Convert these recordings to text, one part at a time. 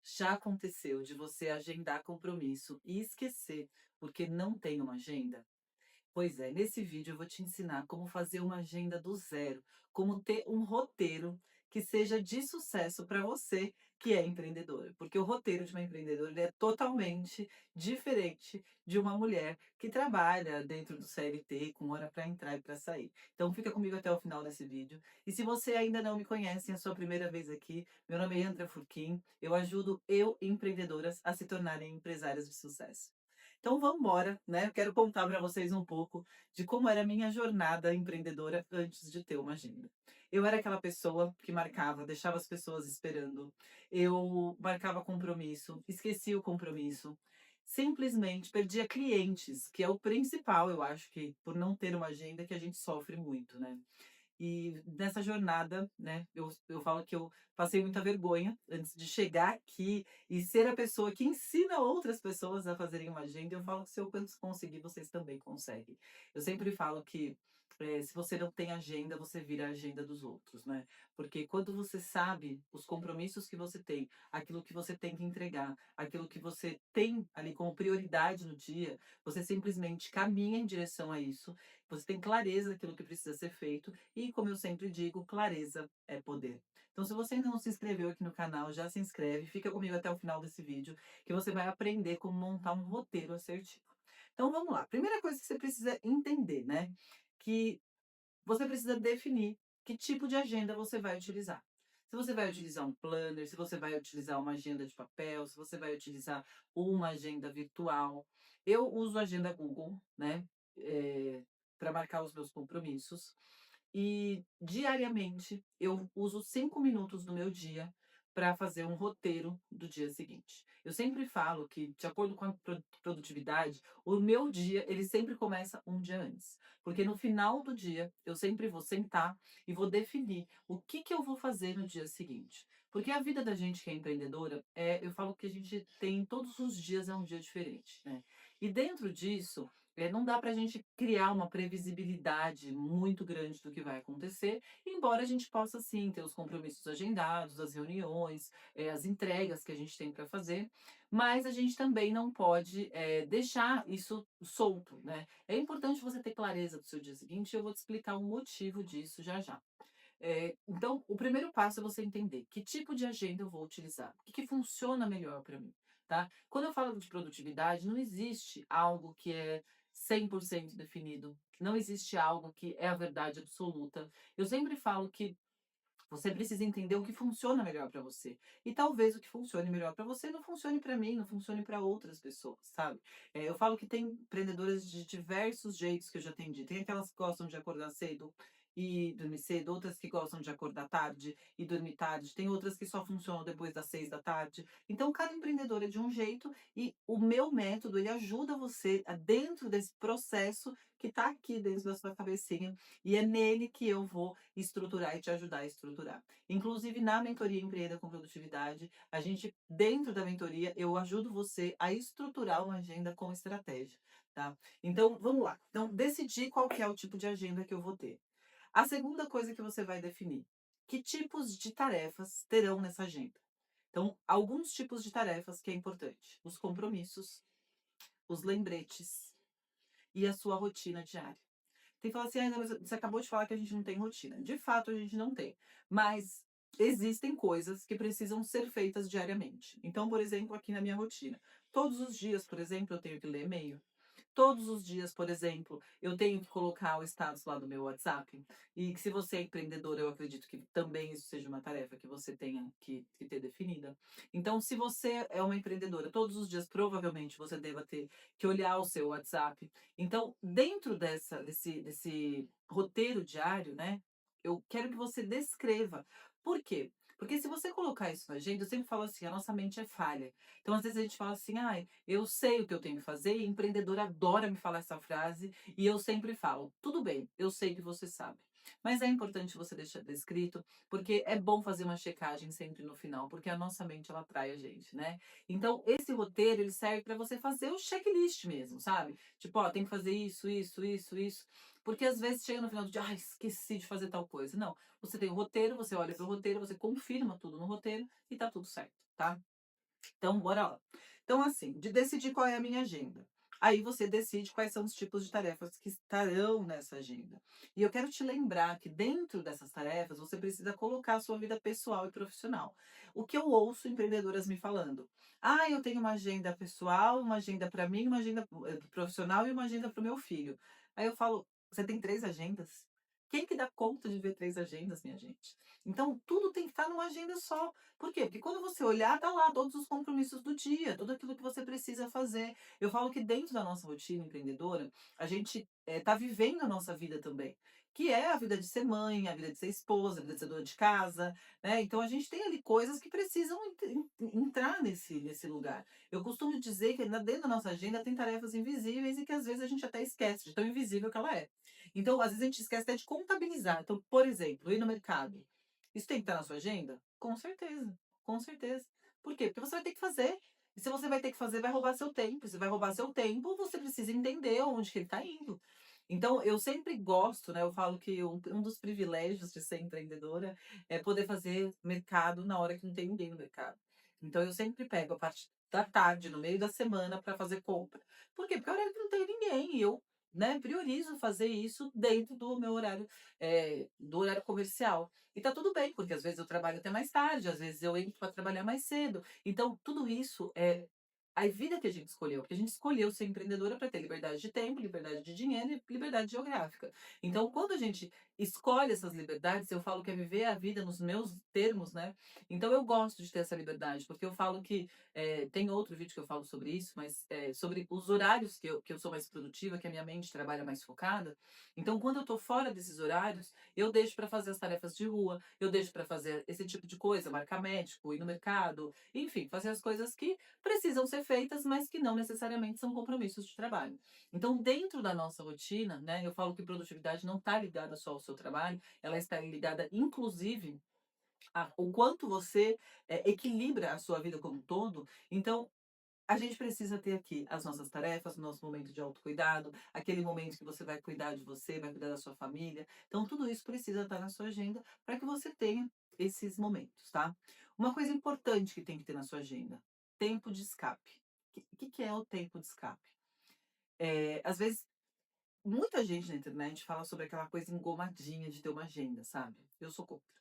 Já aconteceu de você agendar compromisso e esquecer porque não tem uma agenda? Pois é, nesse vídeo eu vou te ensinar como fazer uma agenda do zero, como ter um roteiro que seja de sucesso para você que é empreendedora, porque o roteiro de uma empreendedora ele é totalmente diferente de uma mulher que trabalha dentro do CLT com hora para entrar e para sair. Então fica comigo até o final desse vídeo. E se você ainda não me conhece, é a sua primeira vez aqui, meu nome é Andrea Furquim, eu ajudo empreendedoras a se tornarem empresárias de sucesso. Então vamos embora, né, eu quero contar para vocês um pouco de como era a minha jornada empreendedora antes de ter uma agenda. Eu era aquela pessoa que marcava, deixava as pessoas esperando, eu marcava compromisso, esquecia o compromisso, simplesmente perdia clientes, que é o principal, eu acho que por não ter uma agenda que a gente sofre muito, né. E nessa jornada, né, eu falo que eu passei muita vergonha antes de chegar aqui e ser a pessoa que ensina outras pessoas a fazerem uma agenda. Eu falo que se eu conseguir, vocês também conseguem. Eu sempre falo que, se você não tem agenda, você vira a agenda dos outros, né. Porque quando você sabe os compromissos que você tem, aquilo que você tem que entregar, aquilo que você tem ali como prioridade no dia, você simplesmente caminha em direção a isso, você tem clareza daquilo que precisa ser feito e, como eu sempre digo, clareza é poder. Então, se você ainda não se inscreveu aqui no canal, já se inscreve, fica comigo até o final desse vídeo, que você vai aprender como montar um roteiro assertivo. Então, vamos lá. Primeira coisa que você precisa entender, né? Que você precisa definir que tipo de agenda você vai utilizar. Se você vai utilizar um planner, se você vai utilizar uma agenda de papel, se você vai utilizar uma agenda virtual. Eu uso a agenda Google, né? Para marcar os meus compromissos. E diariamente eu uso 5 minutos do meu dia para fazer um roteiro do dia seguinte. Eu sempre falo que, de acordo com a produtividade, o meu dia ele sempre começa um dia antes. Porque no final do dia eu sempre vou sentar e vou definir o que eu vou fazer no dia seguinte. Porque a vida da gente que é empreendedora, eu falo que a gente tem todos os dias é um dia diferente, né. E dentro disso, não dá para a gente criar uma previsibilidade muito grande do que vai acontecer, embora a gente possa sim ter os compromissos agendados, as reuniões, as entregas que a gente tem para fazer, mas a gente também não pode, deixar isso solto, né. É importante você ter clareza do seu dia seguinte e eu vou te explicar o motivo disso já já. Então, o primeiro passo é você entender que tipo de agenda eu vou utilizar, o que funciona melhor para mim, tá? Quando eu falo de produtividade, não existe algo que é 100% definido, não existe algo que é a verdade absoluta. Eu sempre falo que você precisa entender o que funciona melhor para você. E talvez o que funcione melhor para você não funcione para mim, não funcione para outras pessoas, sabe? Eu falo que tem empreendedoras de diversos jeitos que eu já atendi. Tem aquelas que gostam de acordar cedo e dormir cedo, outras que gostam de acordar tarde e dormir tarde, tem outras que só funcionam depois das 6 da tarde. Então, cada empreendedor é de um jeito e o meu método, ele ajuda você a dentro desse processo que está aqui dentro da sua cabecinha e é nele que eu vou estruturar e te ajudar a estruturar. Inclusive na mentoria Empreenda com Produtividade, a gente dentro da mentoria, eu ajudo você a estruturar uma agenda com estratégia, tá. Então vamos lá, então decidir qual que é o tipo de agenda que eu vou ter. A segunda coisa que você vai definir, que tipos de tarefas terão nessa agenda. Então, alguns tipos de tarefas que é importante, os compromissos, os lembretes e a sua rotina diária. Tem que falar assim: "Ai, não, mas você acabou de falar que a gente não tem rotina". De fato, a gente não tem, mas existem coisas que precisam ser feitas diariamente. Então, por exemplo, aqui na minha rotina, todos os dias, por exemplo, eu tenho que ler e-mail. Todos os dias, por exemplo, eu tenho que colocar o status lá do meu WhatsApp, e que se você é empreendedor, eu acredito que também isso seja uma tarefa que você tenha que ter definida. Então, se você é uma empreendedora, todos os dias provavelmente você deva ter que olhar o seu WhatsApp. Então, dentro desse roteiro diário, né, eu quero que você descreva. Por quê? Porque se você colocar isso na agenda, eu sempre falo assim, a nossa mente é falha. Então, às vezes a gente fala assim: "Ai, eu sei o que eu tenho que fazer", e empreendedor adora me falar essa frase, e eu sempre falo: "Tudo bem, eu sei que você sabe". Mas é importante você deixar descrito, porque é bom fazer uma checagem sempre no final, porque a nossa mente ela trai a gente, né. Então esse roteiro ele serve para você fazer o checklist mesmo, sabe. Tipo: "Ó, tem que fazer isso, isso, isso, isso", porque às vezes chega no final do dia: "Ai, esqueci de fazer tal coisa". Não, você tem o roteiro, você olha para o roteiro, você confirma tudo no roteiro e tá tudo certo, tá. Então, bora lá. Então, assim, de decidir qual é a minha agenda. Aí você decide quais são os tipos de tarefas que estarão nessa agenda. E eu quero te lembrar que dentro dessas tarefas você precisa colocar a sua vida pessoal e profissional. O que eu ouço empreendedoras me falando? Ah, eu tenho uma agenda pessoal, uma agenda para mim, uma agenda profissional e uma agenda para o meu filho. Aí eu falo, você tem três agendas? Quem que dá conta de ver três agendas, minha gente? Então, tudo tem que estar numa agenda só. Por quê? Porque quando você olhar, tá lá todos os compromissos do dia, tudo aquilo que você precisa fazer. Eu falo que dentro da nossa rotina empreendedora, a gente tá vivendo a nossa vida também, que é a vida de ser mãe, a vida de ser esposa, a vida de ser dona de casa, né? Então a gente tem ali coisas que precisam entrar nesse lugar. Eu costumo dizer que dentro da nossa agenda tem tarefas invisíveis e que às vezes a gente até esquece de tão invisível que ela é. Então, às vezes a gente esquece até de contabilizar. Então, por exemplo, ir no mercado. Isso tem que estar na sua agenda? Com certeza, com certeza. Por quê? Porque você vai ter que fazer. E se você vai ter que fazer, vai roubar seu tempo. Se vai roubar seu tempo, você precisa entender onde que ele está indo. Então, eu sempre gosto, né? Eu falo que um dos privilégios de ser empreendedora é poder fazer mercado na hora que não tem ninguém no mercado. Então, eu sempre pego a parte da tarde, no meio da semana, para fazer compra. Por quê? Porque é o horário que não tem ninguém. E eu, né, priorizo fazer isso dentro do meu horário, do horário comercial. E tá tudo bem, porque às vezes eu trabalho até mais tarde, às vezes eu entro para trabalhar mais cedo. Então, tudo isso é a vida que a gente escolheu, porque a gente escolheu ser empreendedora para ter liberdade de tempo, liberdade de dinheiro e liberdade geográfica. Então, quando a gente escolhe essas liberdades, eu falo que é viver a vida nos meus termos, né? Então, eu gosto de ter essa liberdade, porque eu falo que tem outro vídeo que eu falo sobre isso, mas sobre os horários que eu sou mais produtiva, que a minha mente trabalha mais focada. Então, quando eu estou fora desses horários, eu deixo para fazer as tarefas de rua, eu deixo para fazer esse tipo de coisa, marcar médico, ir no mercado, enfim, fazer as coisas que precisam ser feitas, mas que não necessariamente são compromissos de trabalho. Então, dentro da nossa rotina, né, eu falo que produtividade não está ligada só ao seu trabalho, ela está ligada, inclusive, o quanto você equilibra a sua vida como um todo. Então, a gente precisa ter aqui as nossas tarefas, o nosso momento de autocuidado, aquele momento que você vai cuidar de você, vai cuidar da sua família. Então, tudo isso precisa estar na sua agenda para que você tenha esses momentos, tá? Uma coisa importante que tem que ter na sua agenda: tempo de escape. O que é o tempo de escape? Às vezes, muita gente na internet fala sobre aquela coisa engomadinha de ter uma agenda, sabe? Eu sou contra.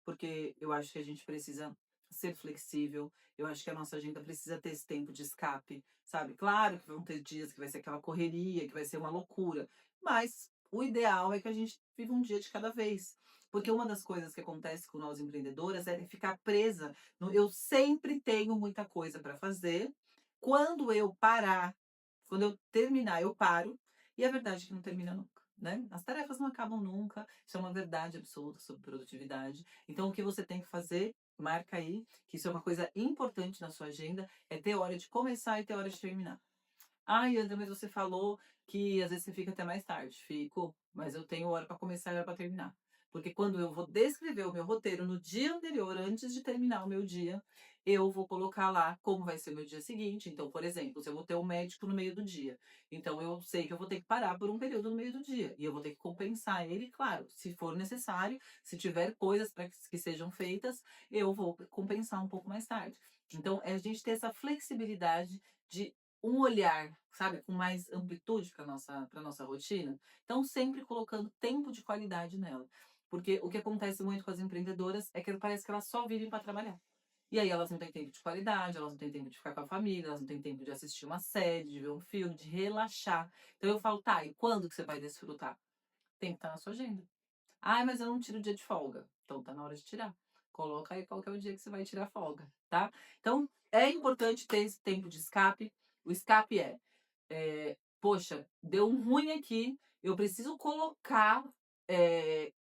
Porque eu acho que a gente precisa ser flexível, eu acho que a nossa agenda precisa ter esse tempo de escape, sabe? Claro que vão ter dias que vai ser aquela correria, que vai ser uma loucura, mas o ideal é que a gente viva um dia de cada vez. Porque uma das coisas que acontece com nós empreendedoras é ficar presa no eu sempre tenho muita coisa para fazer. Quando eu parar, quando eu terminar, eu paro, e a verdade é que não termina nunca, né? As tarefas não acabam nunca, isso é uma verdade absoluta sobre produtividade. Então, o que você tem que fazer, marca aí, que isso é uma coisa importante na sua agenda, é ter hora de começar e ter hora de terminar. Ai, André, mas você falou que às vezes você fica até mais tarde. Fico, mas eu tenho hora para começar e hora para terminar. Porque quando eu vou descrever o meu roteiro no dia anterior, antes de terminar o meu dia, eu vou colocar lá como vai ser o meu dia seguinte. Então, por exemplo, se eu vou ter um médico no meio do dia, então eu sei que eu vou ter que parar por um período no meio do dia. E eu vou ter que compensar ele, claro, se for necessário, se tiver coisas para que sejam feitas, eu vou compensar um pouco mais tarde. Então, é a gente ter essa flexibilidade de um olhar, sabe, com mais amplitude para nossa rotina. Então, sempre colocando tempo de qualidade nela. Porque o que acontece muito com as empreendedoras é que parece que elas só vivem para trabalhar. E aí elas não têm tempo de qualidade, elas não têm tempo de ficar com a família, elas não têm tempo de assistir uma série, de ver um filme, de relaxar. Então eu falo, tá, e quando que você vai desfrutar? Tem que estar na sua agenda. Ai, mas eu não tiro o dia de folga. Então tá na hora de tirar. Coloca aí qual que é o dia que você vai tirar folga, tá? Então é importante ter esse tempo de escape. O escape poxa, deu um ruim aqui, eu preciso colocar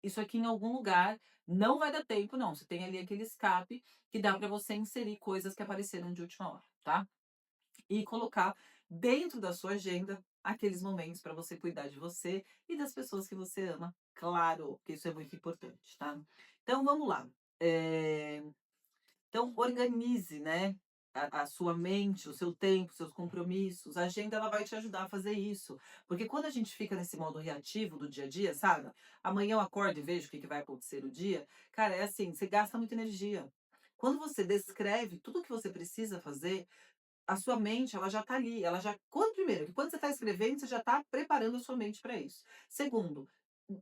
isso aqui em algum lugar, não vai dar tempo, não. Você tem ali aquele escape que dá para você inserir coisas que apareceram de última hora, tá? E colocar dentro da sua agenda aqueles momentos para você cuidar de você e das pessoas que você ama. Claro, que isso é muito importante, tá? Então vamos lá. Então organize, né, a sua mente, o seu tempo, seus compromissos. A agenda ela vai te ajudar a fazer isso. Porque quando a gente fica nesse modo reativo do dia a dia, sabe? Amanhã eu acordo e vejo o que vai acontecer no dia. Cara, é assim, você gasta muita energia. Quando você descreve tudo o que você precisa fazer, a sua mente, ela já está ali, ela já primeiro, que quando você está escrevendo, você já está preparando a sua mente para isso. Segundo,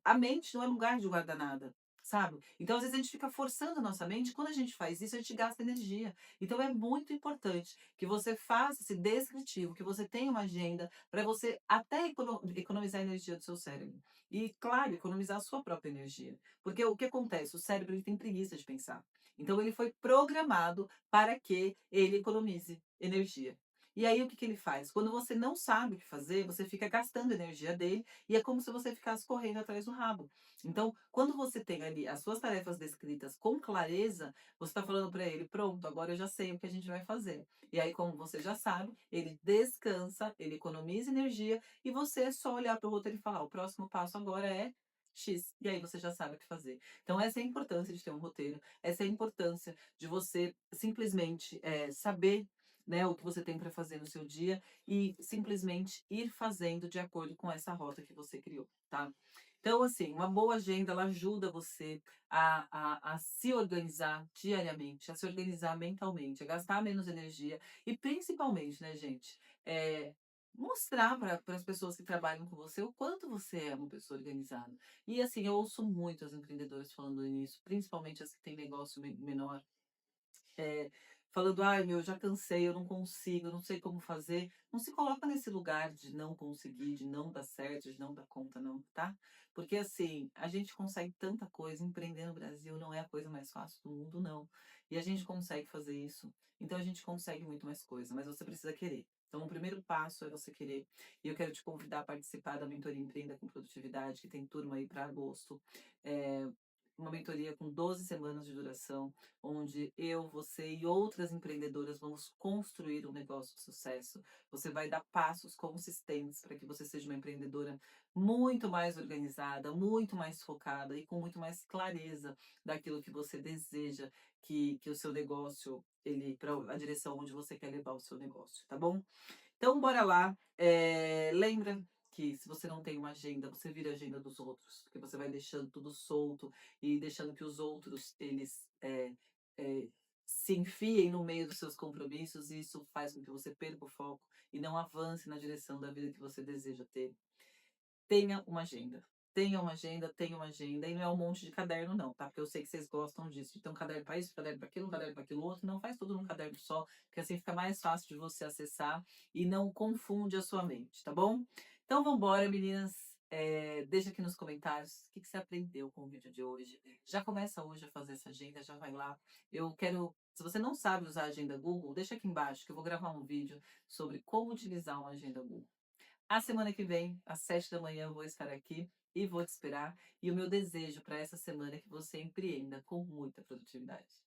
a mente não é lugar de guardar nada, sabe. Então, às vezes, a gente fica forçando a nossa mente, quando a gente faz isso, a gente gasta energia. Então é muito importante que você faça esse descritivo, que você tenha uma agenda, para você até economizar a energia do seu cérebro. E, claro, economizar a sua própria energia. Porque o que acontece? O cérebro, ele tem preguiça de pensar. Então ele foi programado para que ele economize energia. E aí o que que ele faz? Quando você não sabe o que fazer, você fica gastando energia dele e é como se você ficasse correndo atrás do rabo. Então, quando você tem ali as suas tarefas descritas com clareza, você está falando para ele: pronto, agora eu já sei o que a gente vai fazer. E aí, como você já sabe, ele descansa, ele economiza energia e você é só olhar para o roteiro e falar: o próximo passo agora é X. E aí você já sabe o que fazer. Então, essa é a importância de ter um roteiro, essa é a importância de você simplesmente saber, né, o que você tem para fazer no seu dia e simplesmente ir fazendo de acordo com essa rota que você criou, tá? Então, assim, uma boa agenda, ela ajuda você a se organizar diariamente, a se organizar mentalmente, a gastar menos energia e principalmente, né, gente, mostrar para as pessoas que trabalham com você o quanto você é uma pessoa organizada. E assim, eu ouço muitas empreendedoras falando nisso, principalmente as que têm negócio menor, eh, falando: "Ai meu, já cansei, eu não consigo, eu não sei como fazer". Não se coloca nesse lugar de não conseguir, de não dar certo, de não dar conta não, tá. Porque assim, a gente consegue tanta coisa, empreender no Brasil não é a coisa mais fácil do mundo não. E a gente consegue fazer isso, então a gente consegue muito mais coisa, mas você precisa querer. Então o primeiro passo é você querer. E eu quero te convidar a participar da mentoria Empreenda com Produtividade, que tem turma aí para agosto. Eh, uma mentoria com 12 semanas de duração, onde eu, você e outras empreendedoras vamos construir um negócio de sucesso. Você vai dar passos consistentes para que você seja uma empreendedora muito mais organizada, muito mais focada e com muito mais clareza daquilo que você deseja que o seu negócio, ele para a direção onde você quer levar o seu negócio, tá bom? Então bora lá, lembra que se você não tem uma agenda, você vira a agenda dos outros, porque você vai deixando tudo solto e deixando que os outros eles, se enfiem no meio dos seus compromissos e isso faz com que você perca o foco e não avance na direção da vida que você deseja ter. Tenha uma agenda. Tenha uma agenda, e não é um monte de caderno não, tá, porque eu sei que vocês gostam disso, de ter um caderno para isso, um caderno para aquilo, um caderno para aquilo outro, não, faz tudo num caderno só, porque assim fica mais fácil de você acessar e não confunde a sua mente, tá bom? Então vamos embora meninas, deixa aqui nos comentários o que que você aprendeu com o vídeo de hoje. Já começa hoje a fazer essa agenda, já vai lá. Eu quero se você não sabe usar a agenda Google, deixa aqui embaixo que eu vou gravar um vídeo sobre como utilizar uma agenda Google. A semana que vem, às 7 da manhã, eu vou estar aqui e vou te esperar. E o meu desejo para essa semana é que você empreenda com muita produtividade.